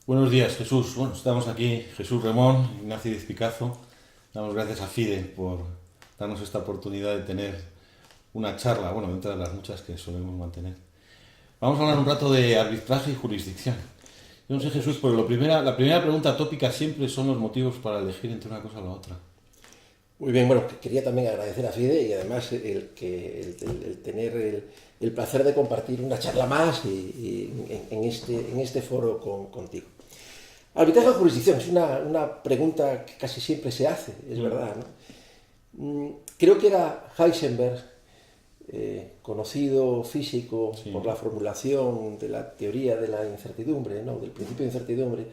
Buenos días, Jesús. Bueno, estamos aquí, Jesús Ramón, Ignacio Diez Picazo. Damos gracias a FIDE por darnos esta oportunidad de tener una charla, bueno, dentro de las muchas que solemos mantener. Vamos a hablar un rato de arbitraje y jurisdicción. Yo no sé, Jesús, pero la primera pregunta tópica siempre son los motivos para elegir entre una cosa o la otra. Muy bien, bueno, quería también agradecer a FIDE y además el tener el placer de compartir una charla más en este foro contigo. Arbitraje o jurisdicción es una pregunta que casi siempre se hace, es verdad, ¿no? Creo que era Heisenberg, conocido físico por la formulación de la teoría de la incertidumbre, ¿no? Del principio de incertidumbre,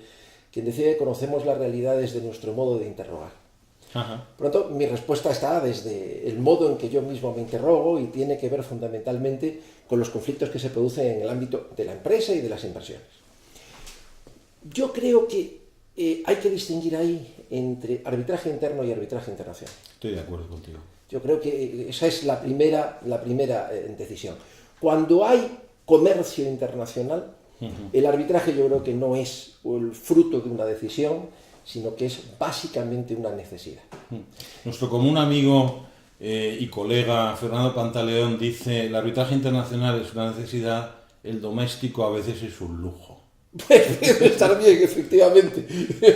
quien decía que conocemos las realidades de nuestro modo de interrogar. Ajá. Por lo tanto, mi respuesta está desde el modo en que yo mismo me interrogo y tiene que ver fundamentalmente con los conflictos que se producen en el ámbito de la empresa y de las inversiones. Yo creo que hay que distinguir ahí entre arbitraje interno y arbitraje internacional. Estoy de acuerdo contigo. Yo creo que esa es la primera decisión. Cuando hay comercio internacional, el arbitraje yo creo que no es el fruto de una decisión, sino que es básicamente una necesidad. Nuestro común amigo y colega Fernando Pantaleón dice: el arbitraje internacional es una necesidad, el doméstico a veces es un lujo. Pues debe estar bien, efectivamente.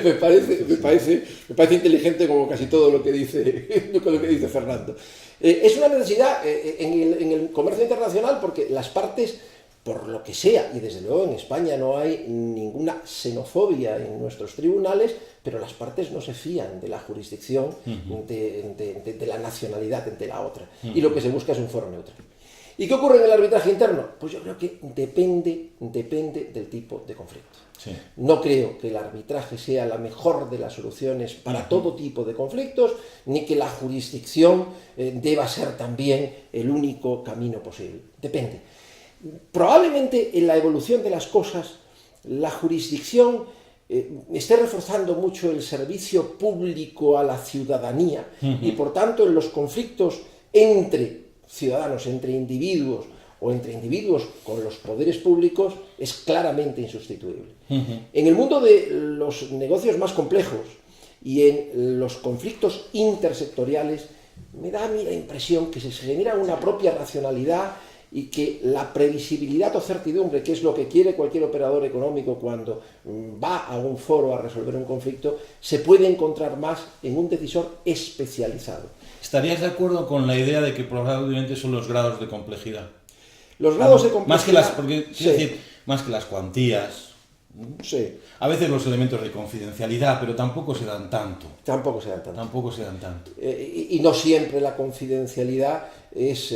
Me parece inteligente como casi todo lo que dice Fernando. Es una necesidad en el comercio internacional porque las partes, por lo que sea, y desde luego en España no hay ninguna xenofobia en nuestros tribunales, pero las partes no se fían de la jurisdicción, de la nacionalidad ante la otra. Y lo que se busca es un foro neutral. ¿Y qué ocurre en el arbitraje interno? Pues yo creo que depende del tipo de conflicto. Sí. No creo que el arbitraje sea la mejor de las soluciones para todo tipo de conflictos, ni que la jurisdicción deba ser también el único camino posible. Depende. Probablemente en la evolución de las cosas, la jurisdicción esté reforzando mucho el servicio público a la ciudadanía y por tanto en los conflictos entre ciudadanos, entre individuos o entre individuos con los poderes públicos es claramente insustituible. En el mundo de los negocios más complejos y en los conflictos intersectoriales me da a mí la impresión que se genera una propia racionalidad y que la previsibilidad o certidumbre, que es lo que quiere cualquier operador económico cuando va a un foro a resolver un conflicto, se puede encontrar más en un decisor especializado. ¿Estarías de acuerdo con la idea de que probablemente son los grados de complejidad? Los grados de complejidad... Más que las cuantías. Sí. A veces los elementos de confidencialidad, pero tampoco se dan tanto. Tampoco se dan tanto. Y no siempre la confidencialidad es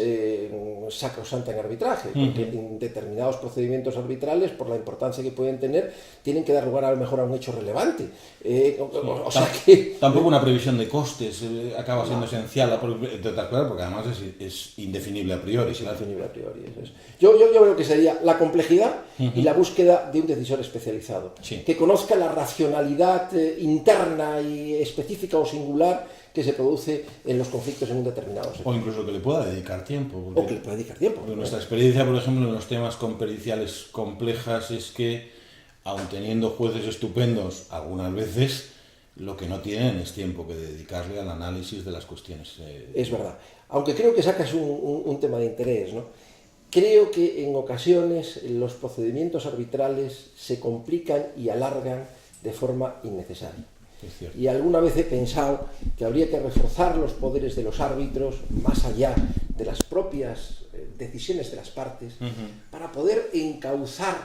sacrosanta en arbitraje, porque en determinados procedimientos arbitrales, por la importancia que pueden tener, tienen que dar lugar a lo mejor a un hecho relevante. Tampoco una previsión de costes acaba siendo esencial, porque además es indefinible a priori. Es indefinible a priori. Yo creo que sería la complejidad y la búsqueda de un decisor especializado, que conozca la racionalidad interna y específica o singular que se produce en los conflictos en un determinado sector. O incluso que le pueda dedicar tiempo. Porque nuestra experiencia, por ejemplo, en los temas con periciales complejas es que, aun teniendo jueces estupendos algunas veces, lo que no tienen es tiempo que dedicarle al análisis de las cuestiones. Es verdad. Aunque creo que sacas un tema de interés, ¿no? Creo que en ocasiones los procedimientos arbitrales se complican y alargan de forma innecesaria. Y alguna vez he pensado que habría que reforzar los poderes de los árbitros más allá de las propias decisiones de las partes para poder encauzar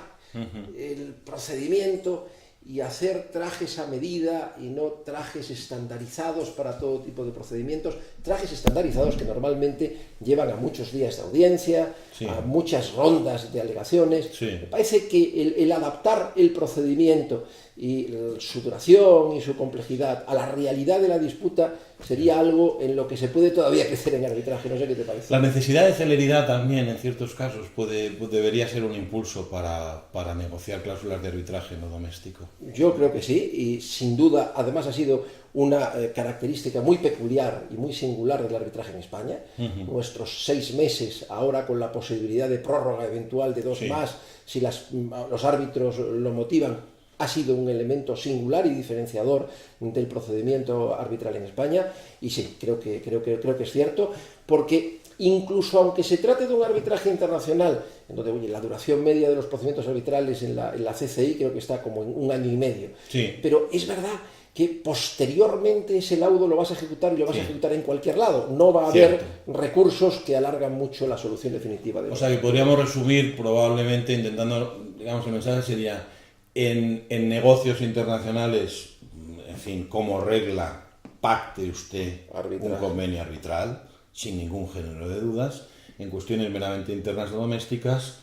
el procedimiento y hacer trajes a medida y no trajes estandarizados para todo tipo de procedimientos, trajes estandarizados que normalmente llevan a muchos días de audiencia, a muchas rondas de alegaciones. Me parece que el adaptar el procedimiento y su duración y su complejidad a la realidad de la disputa sería algo en lo que se puede todavía crecer en arbitraje. No sé qué te parece. La necesidad de celeridad también, en ciertos casos, debería ser un impulso para negociar cláusulas de arbitraje no doméstico. Yo creo que sí, y sin duda, además ha sido una característica muy peculiar y muy singular del arbitraje en España. Nuestros 6 meses, ahora con la posibilidad de prórroga eventual de 2 más, si los árbitros lo motivan, ha sido un elemento singular y diferenciador del procedimiento arbitral en España, y sí, creo que es cierto, porque incluso aunque se trate de un arbitraje internacional, en donde oye, la duración media de los procedimientos arbitrales en la CCI creo que está como en 1 año y medio, sí. Pero es verdad que posteriormente ese laudo lo vas a ejecutar y lo vas a ejecutar en cualquier lado. No va a haber recursos que alargan mucho la solución definitiva. O sea que podríamos resumir probablemente intentando, digamos, el mensaje sería, en negocios internacionales, en fin, como regla, pacte usted un convenio arbitral, sin ningún género de dudas. En cuestiones meramente internas o domésticas,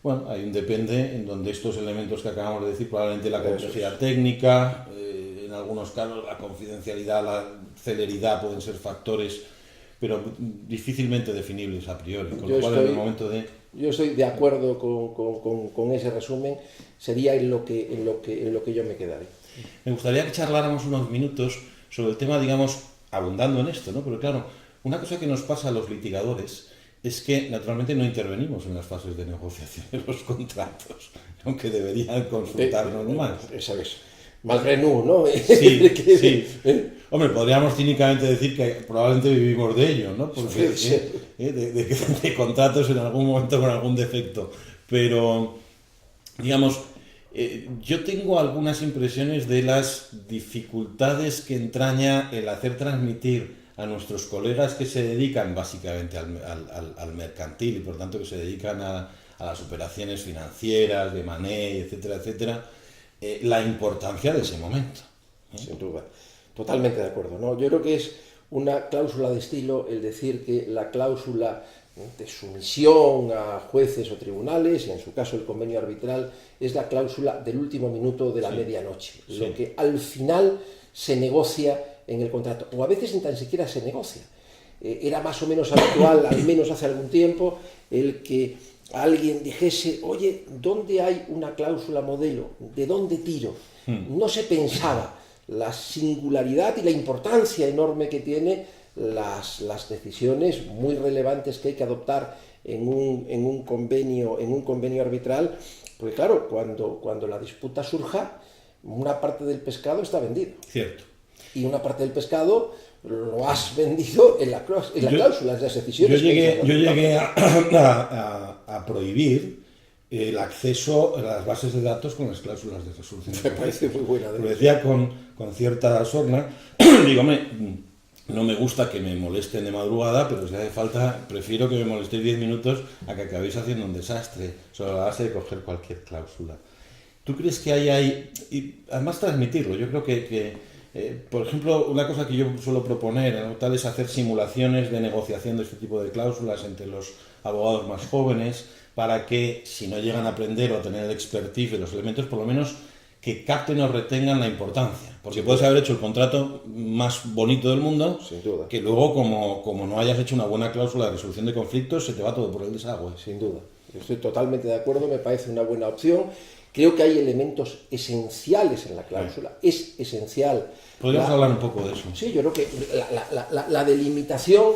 bueno, hay un depende en donde estos elementos que acabamos de decir, probablemente la complejidad técnica, en algunos casos la confidencialidad, la celeridad pueden ser factores, pero difícilmente definibles a priori, con lo cual en el momento de... Yo estoy de acuerdo con ese resumen, sería en lo que yo me quedaré. Me gustaría que charláramos unos minutos sobre el tema, digamos, abundando en esto, ¿no? Pero claro, una cosa que nos pasa a los litigadores es que naturalmente no intervenimos en las fases de negociación de los contratos, aunque deberían consultarnos más. Esa es. Malgré nous, ¿no? Sí, sí. Hombre, podríamos cínicamente decir que probablemente vivimos de ello, ¿no? Porque de contratos en algún momento con algún defecto. Pero, digamos, yo tengo algunas impresiones de las dificultades que entraña el hacer transmitir a nuestros colegas que se dedican básicamente al mercantil y por tanto que se dedican a las operaciones financieras, de money, etcétera, etcétera, la importancia de ese momento. Sin duda, totalmente de acuerdo, ¿no? Yo creo que es una cláusula de estilo el decir que la cláusula de sumisión a jueces o tribunales, y en su caso el convenio arbitral, es la cláusula del último minuto de la medianoche, lo que al final se negocia en el contrato, o a veces ni tan siquiera se negocia. Era más o menos habitual, al menos hace algún tiempo, el que alguien dijese, oye, ¿dónde hay una cláusula modelo? ¿De dónde tiro? No se pensaba la singularidad y la importancia enorme que tiene las decisiones muy relevantes que hay que adoptar en un convenio arbitral, porque claro, cuando la disputa surja, una parte del pescado está vendido. Cierto. Y una parte del pescado lo has vendido en la cláusula, en las decisiones. Yo llegué a prohibir el acceso a las bases de datos con las cláusulas de resolución. Me parece muy buena. Lo decía con cierta sorna. Digo, no me gusta que me molesten de madrugada, pero si hace falta, prefiero que me molestéis 10 minutos a que acabéis haciendo un desastre sobre la base de coger cualquier cláusula. ¿Tú crees que hay y además transmitirlo? Yo creo que por ejemplo, una cosa que yo suelo proponer, ¿no? Tal es hacer simulaciones de negociación de este tipo de cláusulas entre los abogados más jóvenes para que, si no llegan a aprender o a tener el expertise de los elementos, por lo menos que capten o retengan la importancia. Porque puedes haber hecho el contrato más bonito del mundo, sin duda, que luego, como no hayas hecho una buena cláusula de resolución de conflictos, se te va todo por el desagüe. Sin duda. Yo estoy totalmente de acuerdo, me parece una buena opción. Creo que hay elementos esenciales en la cláusula. Es esencial. ¿Podríamos hablar un poco de eso? Sí, yo creo que la delimitación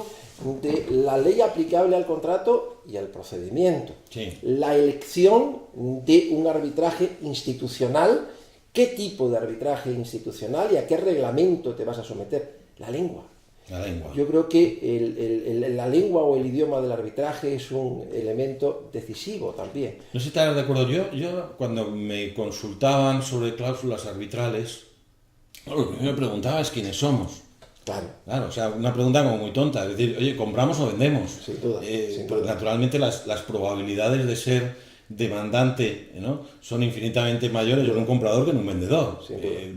de la ley aplicable al contrato y al procedimiento. Sí. La elección de un arbitraje institucional. ¿Qué tipo de arbitraje institucional y a qué reglamento te vas a someter? La lengua. La lengua. Yo creo que la lengua o el idioma del arbitraje es un elemento decisivo también. No sé si estarás de acuerdo. Yo cuando me consultaban sobre cláusulas arbitrales, lo que me preguntaba es quiénes somos. Claro, o sea, una pregunta como muy tonta, es decir, oye, ¿compramos o vendemos? Sin duda, sin duda. Naturalmente las probabilidades de ser demandante, ¿no?, son infinitamente mayores en un comprador que en un vendedor.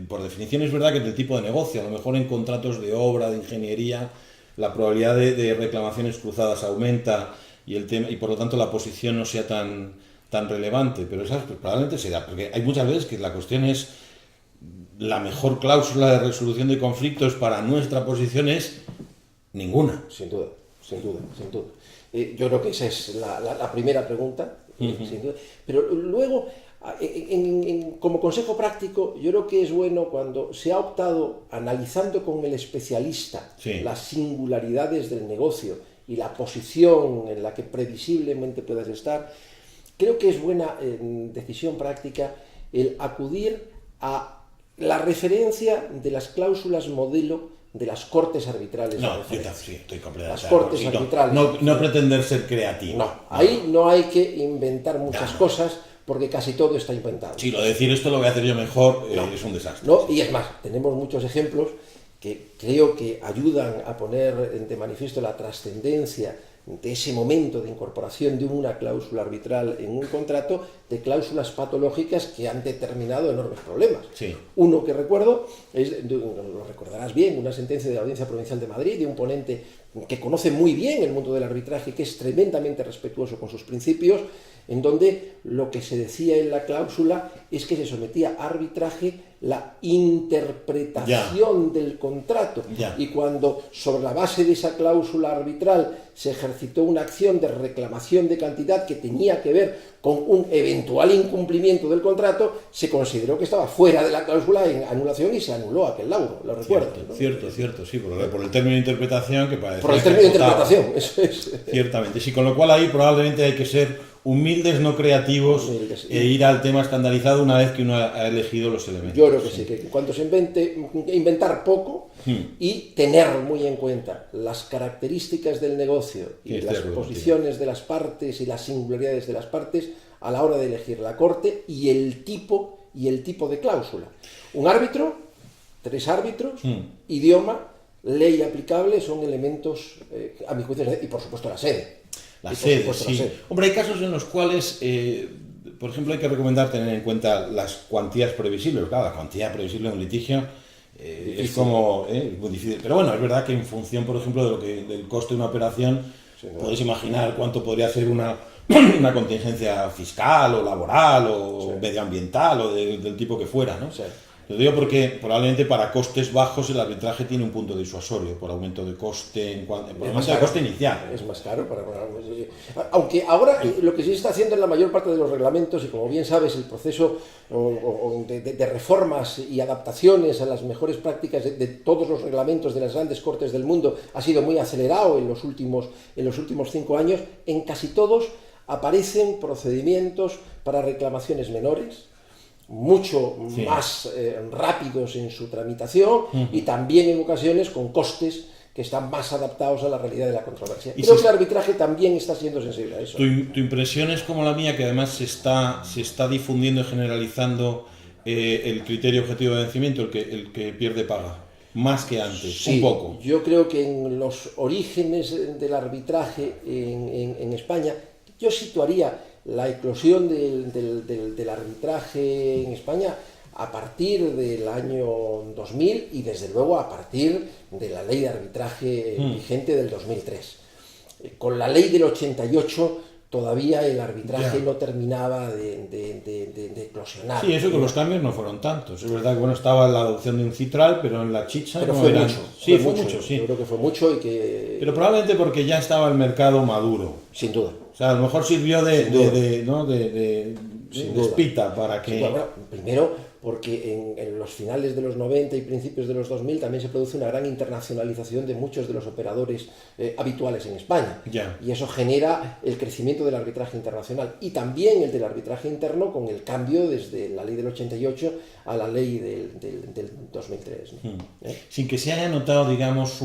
Por definición es verdad que en el tipo de negocio, a lo mejor en contratos de obra, de ingeniería, la probabilidad de reclamaciones cruzadas aumenta y por lo tanto la posición no sea tan relevante, pero esa probablemente se da, porque hay muchas veces que la cuestión es la mejor cláusula de resolución de conflictos para nuestra posición es ninguna. Sin duda. Yo creo que esa es la primera pregunta. Sin duda. Pero luego, como consejo práctico, yo creo que es bueno cuando se ha optado, analizando con el especialista las singularidades del negocio y la posición en la que previsiblemente puedas estar, creo que es buena decisión práctica el acudir a la referencia de las cláusulas modelo de las cortes arbitrales. No, sí, estoy completamente las cortes arbitrales. No pretender ser creativo. No, ahí no hay que inventar muchas cosas, porque casi todo está inventado. Sí, decir esto lo voy a hacer yo mejor es un desastre. No, y es más, tenemos muchos ejemplos que creo que ayudan a poner de manifiesto la trascendencia de ese momento de incorporación de una cláusula arbitral en un contrato, de cláusulas patológicas que han determinado enormes problemas. Sí. Uno que recuerdo, lo recordarás bien, una sentencia de la Audiencia Provincial de Madrid, de un ponente que conoce muy bien el mundo del arbitraje, que es tremendamente respetuoso con sus principios, en donde lo que se decía en la cláusula es que se sometía a arbitraje la interpretación del contrato. Y cuando sobre la base de esa cláusula arbitral se ejercitó una acción de reclamación de cantidad que tenía que ver con un eventual incumplimiento del contrato, se consideró que estaba fuera de la cláusula en anulación y se anuló aquel laudo, lo recuerdo. Cierto, sí, por el término de interpretación que parece. Por el término de interpretación, eso es. Ciertamente, sí, con lo cual ahí probablemente hay que ser humildes, no creativos, e ir al tema estandarizado una vez que uno ha elegido los elementos. Yo creo que sí, que cuando se inventar poco y tener muy en cuenta las características del negocio y las posiciones de las partes y las singularidades de las partes a la hora de elegir la corte y el tipo de cláusula. Un árbitro, 3 árbitros, idioma, ley aplicable son elementos, a mi juicio, y por supuesto la sede. La sede. Hombre, hay casos en los cuales, por ejemplo, hay que recomendar tener en cuenta las cuantías previsibles. Claro, la cuantía previsible de un litigio es como muy difícil. Pero bueno, es verdad que en función, por ejemplo, del coste de una operación, puedes imaginar cuánto podría ser una contingencia fiscal o laboral o medioambiental o del tipo que fuera, ¿no? Sí. Lo digo porque probablemente para costes bajos el arbitraje tiene un punto disuasorio por aumento de coste, por aumento de coste inicial. Es más caro aunque ahora lo que se está haciendo en la mayor parte de los reglamentos, y como bien sabes, el proceso de reformas y adaptaciones a las mejores prácticas de todos los reglamentos de las grandes cortes del mundo ha sido muy acelerado en los últimos 5 años. En casi todos aparecen procedimientos para reclamaciones menores, mucho más rápidos en su tramitación y también en ocasiones con costes que están más adaptados a la realidad de la controversia. Creo que el arbitraje también está siendo sensible a eso. Tu impresión es como la mía, que además se está difundiendo y generalizando el criterio objetivo de vencimiento, el que pierde paga, más que antes, sí, un poco. Yo creo que en los orígenes del arbitraje en España, yo situaría la eclosión del arbitraje en España a partir del año 2000 y desde luego a partir de la ley de arbitraje vigente del 2003. Con la ley del 88 todavía el arbitraje no terminaba de eclosionar. Sí, eso que los cambios no fueron tantos. Es verdad que estaba la adopción de un citral, pero en la chicha pero no fue eran... mucho. Sí, fue mucho, sí. Yo creo que fue mucho y que... Pero probablemente porque ya estaba el mercado maduro. Sin duda. O sea, a lo mejor sirvió de espita para que... Sí, bueno, primero porque en los finales de los 90 y principios de los 2000 también se produce una gran internacionalización de muchos de los operadores habituales en España. Y eso genera el crecimiento del arbitraje internacional y también el del arbitraje interno con el cambio desde la ley del 88 a la ley del 2003. ¿no? Sin que se haya notado, digamos,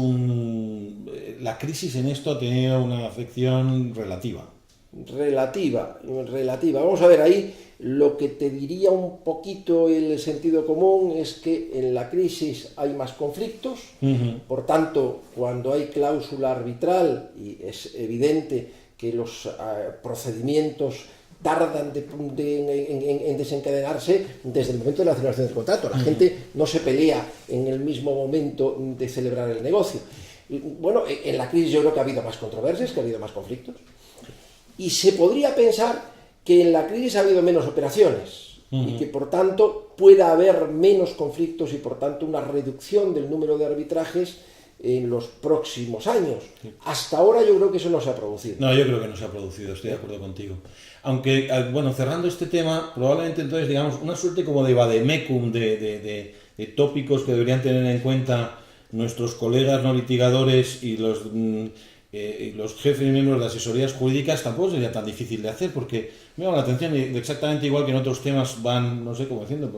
la crisis en esto ha tenido una afección relativa. Relativa. Vamos a ver, ahí lo que te diría un poquito el sentido común es que en la crisis hay más conflictos, por tanto, cuando hay cláusula arbitral, y es evidente que los procedimientos tardan en desencadenarse desde el momento de la celebración del contrato. La gente no se pelea en el mismo momento de celebrar el negocio. Bueno, en la crisis yo creo que ha habido más controversias, que ha habido más conflictos. Y se podría pensar que en la crisis ha habido menos operaciones y que por tanto pueda haber menos conflictos y por tanto una reducción del número de arbitrajes en los próximos años. Hasta ahora yo creo que eso no se ha producido. No, yo creo que no se ha producido, estoy de acuerdo contigo. Aunque, bueno, cerrando este tema, probablemente entonces, digamos, una suerte como de vademecum, de tópicos que deberían tener en cuenta nuestros colegas no litigadores y los y los jefes y miembros de asesorías jurídicas tampoco sería tan difícil de hacer, porque me llama la atención, y exactamente igual que en otros temas van, no sé cómo diciendo,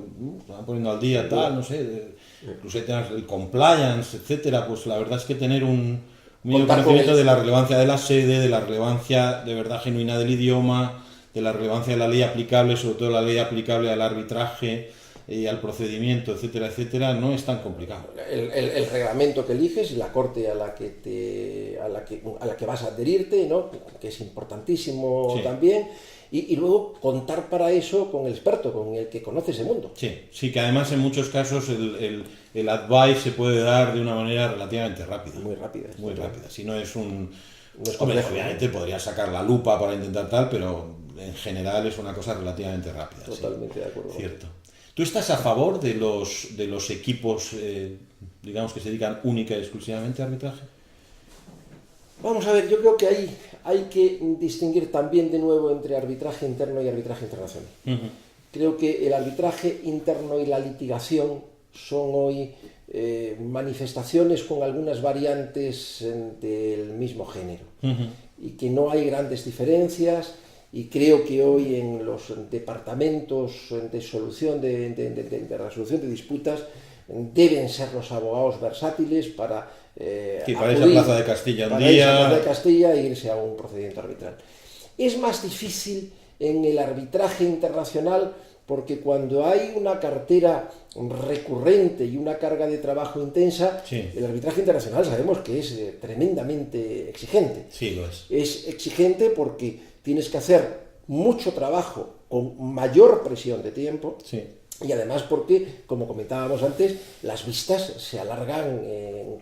se van poniendo al día, tal, no sé, incluso hay temas del compliance, etcétera, pues la verdad es que tener un mínimo conocimiento de la relevancia de la sede, de la relevancia de verdad genuina del idioma, de la relevancia de la ley aplicable, sobre todo la ley aplicable al arbitraje y al procedimiento, etcétera, etcétera, no es tan complicado. El reglamento que eliges y la corte a la que vas a adherirte, ¿no? Que es importantísimo también, y luego contar para eso con el experto, con el que conoce ese mundo. Sí, que además en muchos casos el advice se puede dar de una manera relativamente rápida. Muy rápida. Muy rápida. Si no es un... No es hombre, complejo, obviamente podría sacar la lupa para intentar tal, pero en general es una cosa relativamente rápida. Totalmente de acuerdo. Cierto. ¿Tú estás a favor de los equipos, digamos, que se dedican única y exclusivamente a arbitraje? Vamos a ver, yo creo que hay que distinguir también de nuevo entre arbitraje interno y arbitraje internacional. Creo que el arbitraje interno y la litigación son hoy manifestaciones con algunas variantes del mismo género y que no hay grandes diferencias. Y creo que hoy en los departamentos de resolución de disputas deben ser los abogados versátiles para irse a Plaza de Castilla un día. Irse a Plaza de Castilla e irse a un procedimiento arbitral. Es más difícil en el arbitraje internacional porque cuando hay una cartera recurrente y una carga de trabajo intensa, el arbitraje internacional sabemos que es tremendamente exigente. Sí, lo es. Es exigente porque tienes que hacer mucho trabajo con mayor presión de tiempo y además porque, como comentábamos antes, las vistas se alargan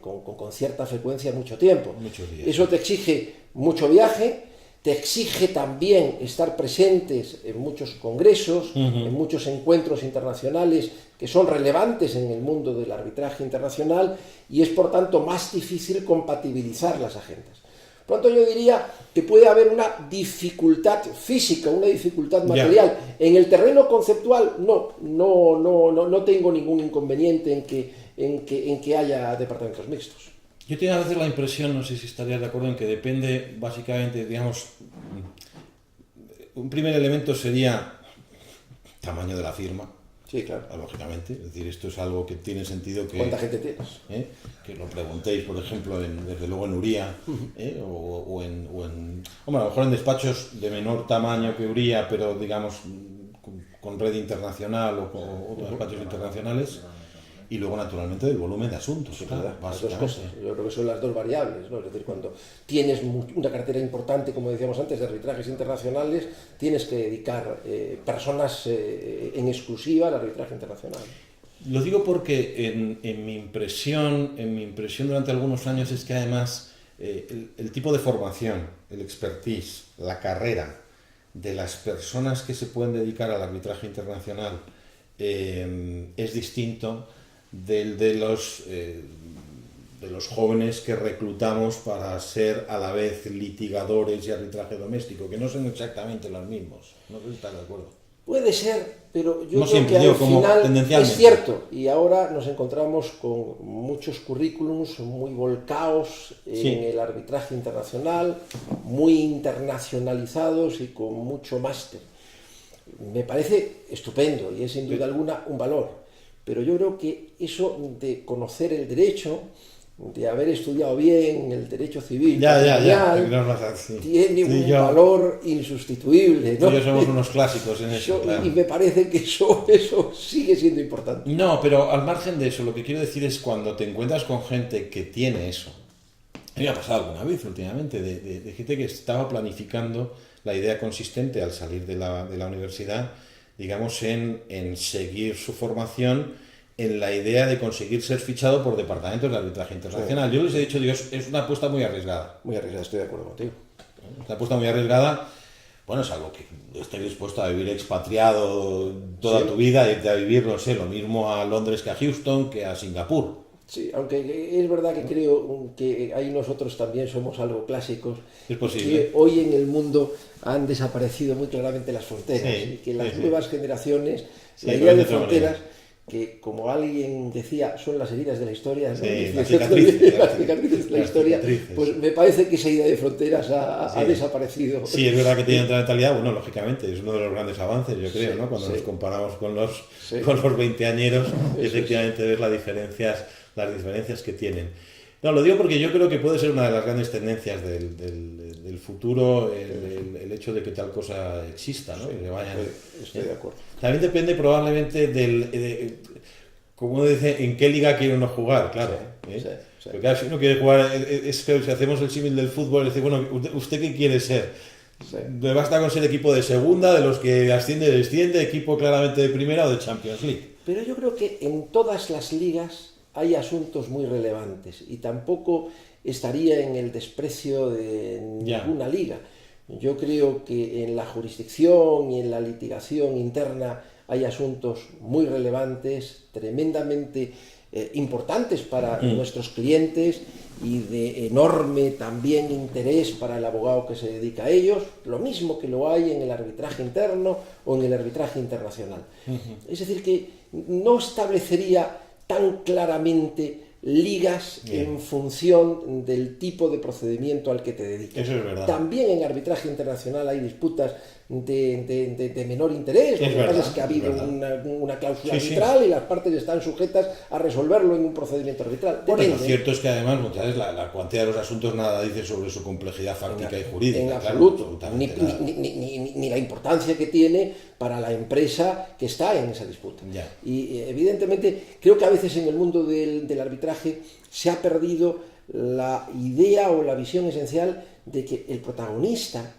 con cierta frecuencia mucho tiempo. Muchos días. Eso te exige mucho viaje, te exige también estar presentes en muchos congresos, en muchos encuentros internacionales que son relevantes en el mundo del arbitraje internacional y es por tanto más difícil compatibilizar las agendas. Por lo tanto, yo diría que puede haber una dificultad física, una dificultad material. En el terreno conceptual no tengo ningún inconveniente en que haya departamentos mixtos. Yo tengo a veces la impresión, no sé si estarías de acuerdo, en que depende básicamente, digamos, un primer elemento sería tamaño de la firma. Sí, claro. Lógicamente, es decir, esto es algo que tiene sentido que... ¿Cuánta gente tienes? Que lo preguntéis, por ejemplo, desde luego en Uría, o en... Hombre, a lo mejor en despachos de menor tamaño que Uría, pero digamos con red internacional o despachos internacionales, y luego naturalmente del volumen de asuntos. Sí, claro, las dos cosas. Yo creo que son las dos variables, ¿no? Es decir, cuando tienes una cartera importante, como decíamos antes, de arbitrajes internacionales, tienes que dedicar personas en exclusiva al arbitraje internacional. Lo digo porque en mi impresión durante algunos años es que además el tipo de formación, el expertise, la carrera de las personas que se pueden dedicar al arbitraje internacional es distinto del de los jóvenes que reclutamos para ser a la vez litigadores y arbitraje doméstico, que no son exactamente los mismos. No sé si estás de acuerdo. Puede ser, pero yo no creo siempre, que al final es cierto. Y ahora nos encontramos con muchos currículums muy volcados en el arbitraje internacional, muy internacionalizados y con mucho máster. Me parece estupendo y es sin duda alguna un valor. Pero yo creo que eso de conocer el derecho, de haber estudiado bien el derecho civil, tiene un valor insustituible, ¿no? Yo somos unos clásicos en eso. Y me parece que eso sigue siendo importante. No, pero al margen de eso, lo que quiero decir es cuando te encuentras con gente que tiene eso. A mí me ha pasado alguna vez últimamente, de gente que estaba planificando la idea consistente al salir de la universidad, digamos, en seguir su formación en la idea de conseguir ser fichado por departamentos de arbitraje internacional. Yo les he dicho, Dios, es una apuesta muy arriesgada. Muy arriesgada, estoy de acuerdo contigo. Es una apuesta muy arriesgada. Bueno, es algo que estés dispuesto a vivir expatriado toda tu vida, irte a vivir, no sé, lo mismo a Londres que a Houston, que a Singapur. Sí, aunque es verdad que creo que ahí nosotros también somos algo clásicos. Es posible. Que hoy en el mundo han desaparecido muy claramente las fronteras y que las nuevas generaciones, la idea de fronteras que, como alguien decía, son las heridas de la historia, ¿no? Sí, las cicatrices de la historia, cicatrices. pues me parece que esa idea de fronteras ha desaparecido. Sí, es verdad que tiene otra mentalidad, bueno, lógicamente, es uno de los grandes avances, yo creo, ¿no? Cuando nos comparamos con los veinteañeros, efectivamente ves las diferencias que tienen. No, lo digo porque yo creo que puede ser una de las grandes tendencias del futuro el hecho de que tal cosa exista, ¿no? Que vayan, estoy de acuerdo. También depende probablemente como uno dice, en qué liga quiere uno jugar, claro. Sí. Porque claro, si uno quiere jugar, es que si hacemos el símil del fútbol, es decir, bueno, ¿usted qué quiere ser? Sí. Me basta con ser equipo de segunda, de los que asciende, desciende, equipo claramente de primera o de Champions League. Pero yo creo que en todas las ligas hay asuntos muy relevantes y tampoco estaría en el desprecio de ninguna liga. Yo creo que en la jurisdicción y en la litigación interna hay asuntos muy relevantes, tremendamente importantes para nuestros clientes y de enorme también interés para el abogado que se dedica a ellos, lo mismo que lo hay en el arbitraje interno o en el arbitraje internacional. Es decir, que no establecería tan claramente ligas en función del tipo de procedimiento al que te dedicas. Eso es verdad. También en arbitraje internacional hay disputas de menor interés. Lo que pasa es que ha habido una cláusula arbitral y las partes están sujetas a resolverlo en un procedimiento arbitral. Bueno, lo cierto es que además muchas veces la cuantía de los asuntos nada dice sobre su complejidad fáctica y jurídica. En absoluto. Claro, ni la importancia que tiene para la empresa que está en esa disputa. Y evidentemente creo que a veces en el mundo del arbitraje se ha perdido la idea o la visión esencial de que el protagonista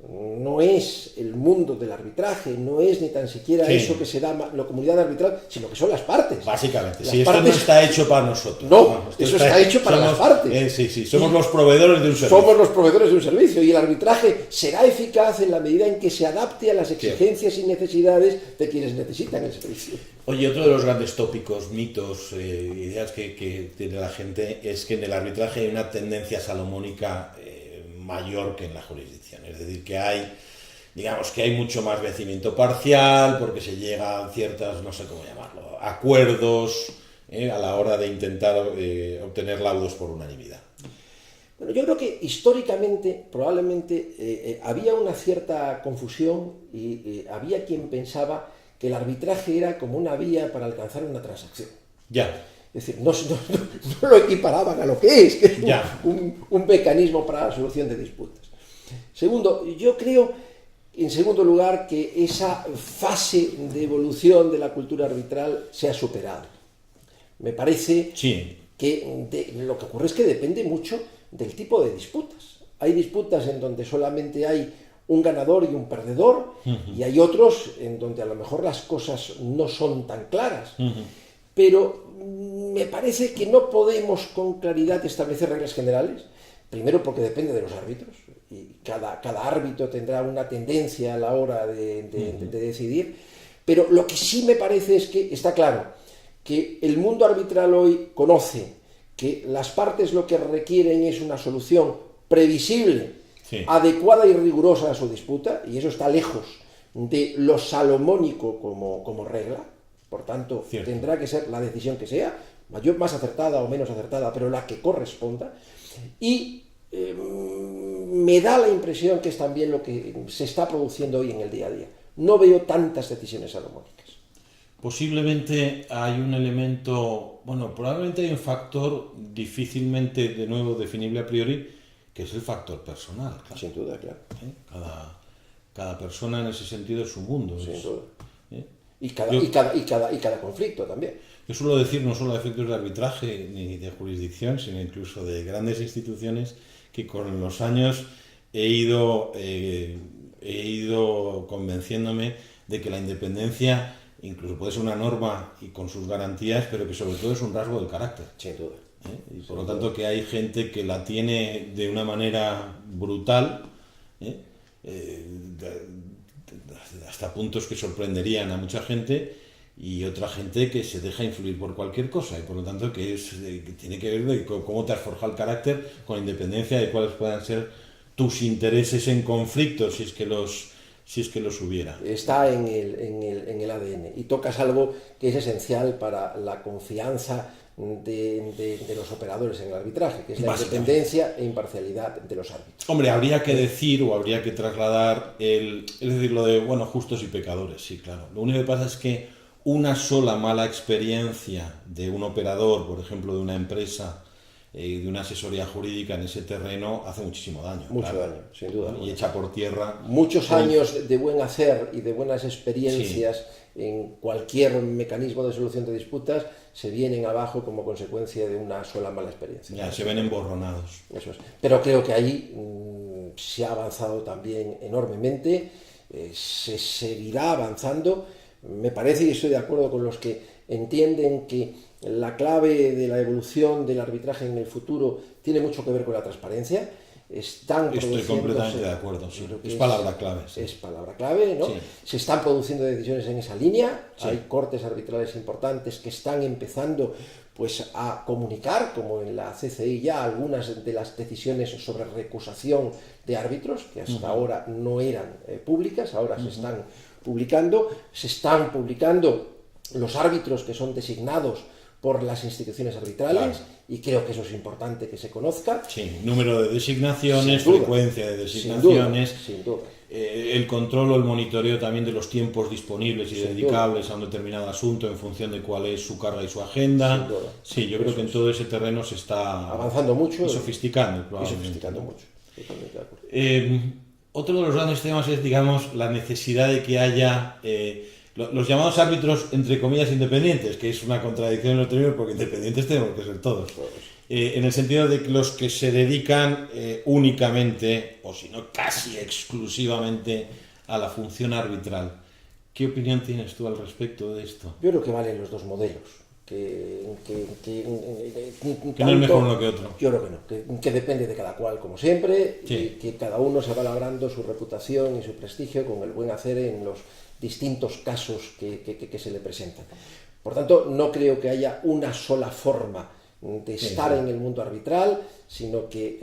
no es el mundo del arbitraje, no es ni tan siquiera eso que se da la comunidad arbitral, sino que son las partes. Básicamente, esto no está hecho para nosotros. No, eso está hecho para las partes. Somos los proveedores de un servicio. Somos los proveedores de un servicio y el arbitraje será eficaz en la medida en que se adapte a las exigencias y necesidades de quienes necesitan el servicio. Oye, otro de los grandes tópicos, mitos, ideas que tiene la gente es que en el arbitraje hay una tendencia salomónica mayor que en la jurisdicción, es decir, que hay mucho más vencimiento parcial porque se llega a ciertas, no sé cómo llamarlo, acuerdos a la hora de intentar obtener laudos por unanimidad. Bueno, yo creo que históricamente probablemente había una cierta confusión y había quien pensaba que el arbitraje era como una vía para alcanzar una transacción. Es decir, no lo equiparaban a lo que es un mecanismo para la solución de disputas. Segundo, yo creo, en segundo lugar, que esa fase de evolución de la cultura arbitral se ha superado. Me parece que lo que ocurre es que depende mucho del tipo de disputas. Hay disputas en donde solamente hay un ganador y un perdedor, y hay otros en donde a lo mejor las cosas no son tan claras. Pero me parece que no podemos con claridad establecer reglas generales, primero porque depende de los árbitros, y cada árbitro tendrá una tendencia a la hora de decidir, pero lo que sí me parece es que está claro que el mundo arbitral hoy conoce que las partes lo que requieren es una solución previsible, adecuada y rigurosa a su disputa, y eso está lejos de lo salomónico como regla. Por tanto, tendrá que ser la decisión que sea, más acertada o menos acertada, pero la que corresponda. Y me da la impresión que es también lo que se está produciendo hoy en el día a día. No veo tantas decisiones salomónicas. Posiblemente hay un elemento, probablemente hay un factor difícilmente, de nuevo, definible a priori, que es el factor personal. Claro. Sin duda, claro. Cada persona en ese sentido es su mundo. Sin duda. Y cada conflicto también. Yo suelo decir, no solo a efectos de arbitraje ni de jurisdicción, sino incluso de grandes instituciones, que con los años he ido convenciéndome de que la independencia incluso puede ser una norma y con sus garantías, pero que sobre todo es un rasgo del carácter. Sin duda. Y por lo tanto que hay gente que la tiene de una manera brutal, hasta puntos que sorprenderían a mucha gente, y otra gente que se deja influir por cualquier cosa, y por lo tanto que tiene que ver de cómo te has forjado el carácter con independencia de cuáles puedan ser tus intereses en conflicto, si es que si es que los hubiera. Está en el ADN, y tocas algo que es esencial para la confianza de los operadores en el arbitraje, que es la independencia e imparcialidad de los árbitros. Hombre, habría que decir o habría que trasladar es decir, lo de, bueno, justos y pecadores, sí, claro. Lo único que pasa es que una sola mala experiencia de un operador, por ejemplo, de una empresa, de una asesoría jurídica en ese terreno, hace muchísimo daño. Mucho daño, sin duda. Y echa por tierra. Muchos años de buen hacer y de buenas experiencias en cualquier mecanismo de solución de disputas se vienen abajo como consecuencia de una sola mala experiencia. Ya, se ven emborronados. Eso es. Pero creo que ahí se ha avanzado también enormemente, se seguirá avanzando. Me parece, y estoy de acuerdo con los que entienden que la clave de la evolución del arbitraje en el futuro tiene mucho que ver con la transparencia. Estoy completamente de acuerdo, sí. Es palabra clave. Sí. Es palabra clave, ¿no? Sí. Se están produciendo decisiones en esa línea, sí. Hay cortes arbitrales importantes que están empezando pues a comunicar, como en la CCI ya, algunas de las decisiones sobre recusación de árbitros, que hasta ahora no eran públicas, ahora se están publicando los árbitros que son designados por las instituciones arbitrales, claro. Y creo que eso es importante que se conozca. Sí, número de designaciones, frecuencia de designaciones, sin duda. El control o el monitoreo también de los tiempos disponibles y dedicables a un determinado asunto en función de cuál es su carga y su agenda. Sin duda. Sí, yo creo que en todo ese terreno se está avanzando mucho y sofisticando. Mucho. Totalmente de acuerdo. Otro de los grandes temas es, digamos, la necesidad de que haya los llamados árbitros, entre comillas, independientes, que es una contradicción en los términos, porque independientes tenemos que ser todos. En el sentido de que los que se dedican únicamente, o si no casi exclusivamente, a la función arbitral. ¿Qué opinión tienes tú al respecto de esto? Yo creo que valen los dos modelos. Que no es mejor uno que otro. Yo creo que no, que depende de cada cual, como siempre, sí. Y que cada uno se va labrando su reputación y su prestigio con el buen hacer en los distintos casos que se le presentan. Por tanto, no creo que haya una sola forma de estar en el mundo arbitral, sino que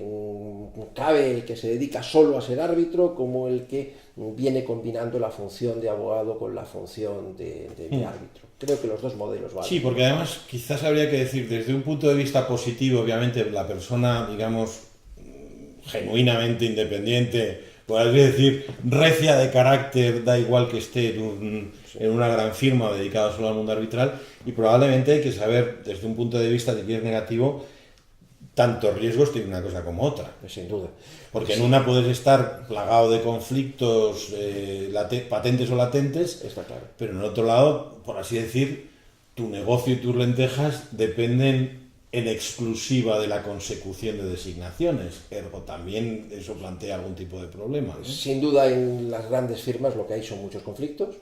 cabe el que se dedica solo a ser árbitro como el que viene combinando la función de abogado con la función de árbitro. Creo que los dos modelos valen. Sí, porque además quizás habría que decir, desde un punto de vista positivo, obviamente la persona, digamos, genuinamente independiente, por así decir, recia de carácter, da igual que esté en una gran firma dedicada solo al mundo arbitral, y probablemente hay que saber, desde un punto de vista, si quieres, negativo, tantos riesgos tiene una cosa como otra. Sin duda. Porque en una puedes estar plagado de conflictos patentes o latentes, está claro. Pero en otro lado, por así decir, tu negocio y tus lentejas dependen en exclusiva de la consecución de designaciones, ergo también eso plantea algún tipo de problema, ¿no? Sin duda, en las grandes firmas lo que hay son muchos conflictos.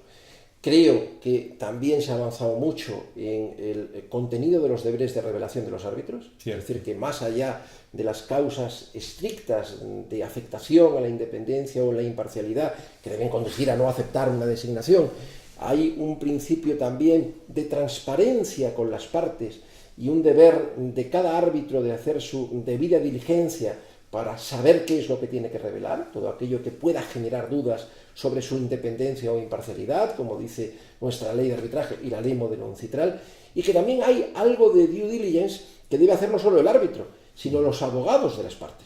Creo que también se ha avanzado mucho en el contenido de los deberes de revelación de los árbitros. Cierto. Es decir, que más allá de las causas estrictas de afectación a la independencia o la imparcialidad que deben conducir a no aceptar una designación, hay un principio también de transparencia con las partes y un deber de cada árbitro de hacer su debida diligencia para saber qué es lo que tiene que revelar, todo aquello que pueda generar dudas sobre su independencia o imparcialidad, como dice nuestra ley de arbitraje y la ley modelo uncitral, y que también hay algo de due diligence que debe hacer no solo el árbitro, sino los abogados de las partes.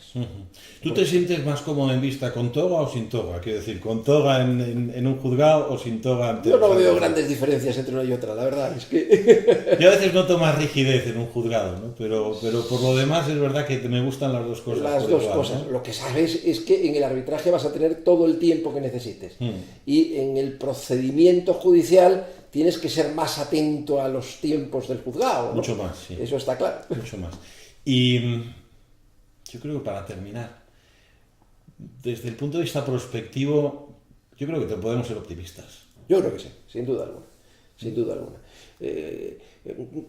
¿Tú te sientes más cómodo en vista con toga o sin toga? Quiero decir, ¿con toga en un juzgado o sin toga ante Yo no veo grandes diferencias entre una y otra, la verdad es que... Yo a veces noto más rigidez en un juzgado, ¿no? Pero por lo demás es verdad que me gustan las dos cosas. Las dos cosas. ¿No? Lo que sabes es que en el arbitraje vas a tener todo el tiempo que necesites. Y en el procedimiento judicial tienes que ser más atento a los tiempos del juzgado, ¿no? Mucho más, sí. Eso está claro. Mucho más. Y yo creo que para terminar, desde el punto de vista prospectivo, yo creo que podemos ser optimistas. Yo creo que sí, sin duda alguna. Sin duda alguna.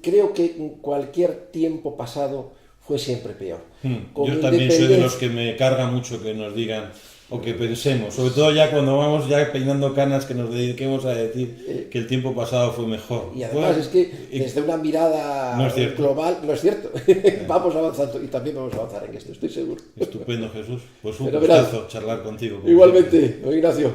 Creo que cualquier tiempo pasado fue siempre peor. Yo también soy de los que me carga mucho que nos digan o que pensemos, sobre todo ya cuando vamos ya peinando canas, que nos dediquemos a decir que el tiempo pasado fue mejor. Y además es que desde una mirada no es global, no es cierto, vamos avanzando y también vamos a avanzar en esto, estoy seguro. Estupendo, Jesús. Pues un Fenomenal. gustazo charlar contigo. Igualmente, don Ignacio.